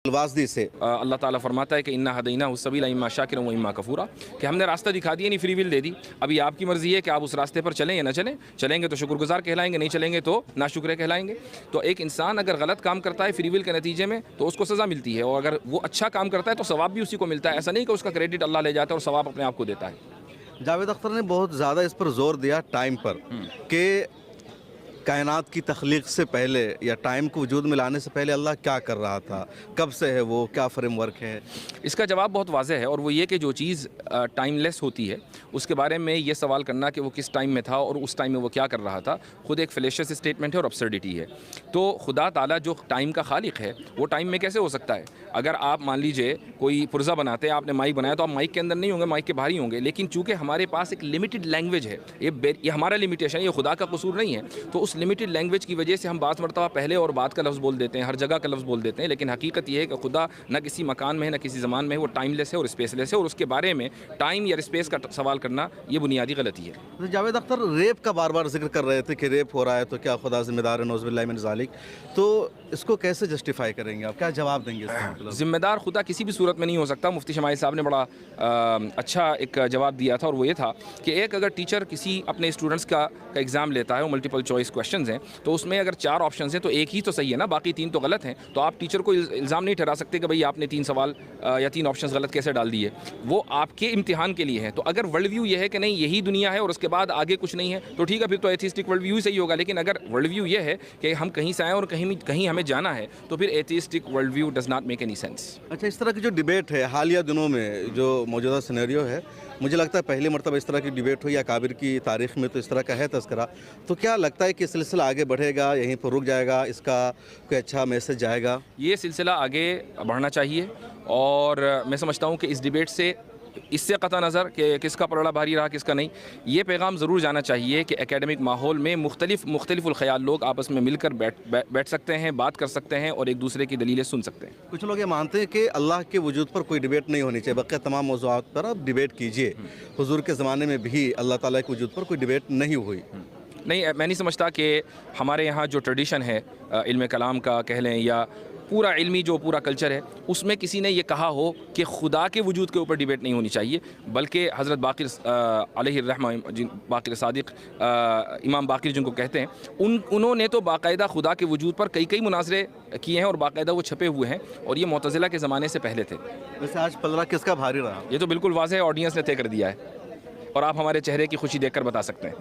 वासदी से अल्लाह ताला फरमाता है कि इन्ना हदैना हुस्सबीला इम्मा शाकिरन व इम्मा कफूरा, कि हमने रास्ता दिखा दिया, नहीं फ्री विल दे दी। अभी आपकी मर्ज़ी है कि आप उस रास्ते पर चलें या ना चलें। चलेंगे तो शुक्रगुजार कहलाएंगे, नहीं चलेंगे तो नाशुक्र कहलाएंगे। तो एक इंसान अगर गलत काम करता है फ्री विल के नतीजे में तो उसको सज़ा मिलती है, और अगर वो अच्छा काम करता है तो सवाब भी उसी को मिलता है। ऐसा नहीं कि उसका क्रेडिट अल्लाह ले जाता है और सवाब अपने आप को देता है। जावेद अख्तर ने बहुत ज़्यादा इस पर जोर दिया टाइम पर कि कायनात की तख्लीक से पहले या टाइम को वजूद में लाने से पहले अल्लाह क्या कर रहा था, कब से है वो, क्या फ्रेमवर्क है। इसका जवाब बहुत वाज़ेह है, और वो ये कि जो चीज़ टाइमलेस होती है उसके बारे में ये सवाल करना कि वो किस टाइम में था और उस टाइम में वो क्या कर रहा था, ख़ुद एक फलेशियस स्टेटमेंट है और अब्सर्डिटी है। तो खुदा ताला जो टाइम का खालिक है वो टाइम में कैसे हो सकता है? अगर आप मान लीजिए कोई पुर्ज़ा बनाते हैं, आपने माइक बनाया, तो आप माइक के अंदर नहीं होंगे, माइक के बाहर ही होंगे। लेकिन चूँकि हमारे पास एक लिमिटेड लैंग्वेज है, ये हमारा लिमिटेशन है, ये खुदा का कसूर नहीं है। तो उस लिमिटेड लैंग्वेज की वजह से हम बात मरतबा पहले और बाद का लफ्ज़ बोल देते हैं, हर जगह का लफ्ज़ बोल देते हैं। लेकिन हकीकत ये है कि खुदा न किसी मकान में है न किसी ज़मान में है, वो टाइमलेस है और स्पेसलेस है, और उसके बारे में टाइम या स्पेस का सवाल करना ये बुनियादी गलती है। तो जावेद अख्तर रेप का बार बार जिक्र कर रहे थे कि रेप हो रहा है तो क्या खुदा जिम्मेदार है, नौज़ुबिल्लाहि मिन ज़ालिक। तो इसको कैसे जस्टिफाई करेंगे आप, क्या जवाब देंगे इसका? मतलब ज़िम्मेदार खुदा किसी भी सूरत में नहीं हो सकता। मुफ्ती शमाइल साहब ने बड़ा अच्छा एक जवाब दिया था, और वो ये था कि एक अगर टीचर किसी अपने स्टूडेंट्स का एग्ज़ाम लेता है, वो मल्टीपल चॉइस क्वेश्चंस हैं, तो उसमें अगर 4 ऑप्शंस हैं तो एक ही तो सही है ना, बाकी 3 तो गलत हैं। तो आप टीचर को इल्ज़ाम नहीं ठहरा सकते कि भाई आपने 3 सवाल या 3 ऑप्शंस गलत कैसे डाल दिए। वो आपके इम्तिहान के लिए है। तो अगर वर्ल्ड व्यू ये है कि नहीं यही दुनिया है और उसके बाद आगे कुछ नहीं है, तो ठीक है, फिर तो एथिस्टिक वर्ल्ड व्यू ही सही होगा। लेकिन अगर वर्ल्ड व्यू ये है कि हम कहीं से आए और कहीं हमें जाना है, तो फिर atheistic world view does not make any sense. अच्छा, इस तरह की जो डिबेट है हालिया दिनों में, जो मौजूदा सिनेरियो है, मुझे लगता है पहली मरतबा इस तरह की डिबेट हुई या काबिर की तारीख़ में तो इस तरह का है तज़किरा। तो क्या लगता है कि सिलसिला आगे बढ़ेगा, यहीं पर रुक जाएगा, इसका कोई अच्छा मैसेज जाएगा? ये सिलसिला आगे बढ़ना चाहिए, और मैं समझता हूँ कि इस डिबेट से इससे क़ता नज़र कि किसका पलड़ा भारी रहा किसका नहीं, ये पैगाम ज़रूर जाना चाहिए कि एकेडमिक माहौल में मुख्तलिफ़ुल ख़याल लोग आपस में मिलकर बैठ सकते हैं, बात कर सकते हैं और एक दूसरे की दलीलें सुन सकते हैं। कुछ लोग ये मानते हैं कि अल्लाह के वजूद पर कोई डिबेट नहीं होनी चाहिए, बाकी तमाम मौज़ूआत पर आप डिबेट कीजिए। हुज़ूर के ज़माने में भी अल्लाह ताला के वजूद पर कोई डिबेट नहीं हुई। नहीं, मैं नहीं समझता कि हमारे यहाँ जो ट्रेडिशन है इल्म कलाम का कह लें, या पूरा इल्मी जो पूरा कल्चर है, उसमें किसी ने ये कहा हो कि खुदा के वजूद के ऊपर डिबेट नहीं होनी चाहिए। बल्कि हज़रत बाक़िर अलैहिर्रहमा, बाक़िर सादिक़, इमाम बाक़िर जिनको कहते हैं, उन्होंने तो बाकायदा खुदा के वजूद पर कई मुनाज़रे किए हैं और बाकायदा वो छपे हुए हैं, और ये मुअतज़िला के ज़माने से पहले थे। वैसे आज पलड़ा किसका भारी रहा? ये तो बिल्कुल वाज़ेह ऑडियंस ने तय कर दिया है, और आप हमारे चेहरे की खुशी देखकर बता सकते हैं।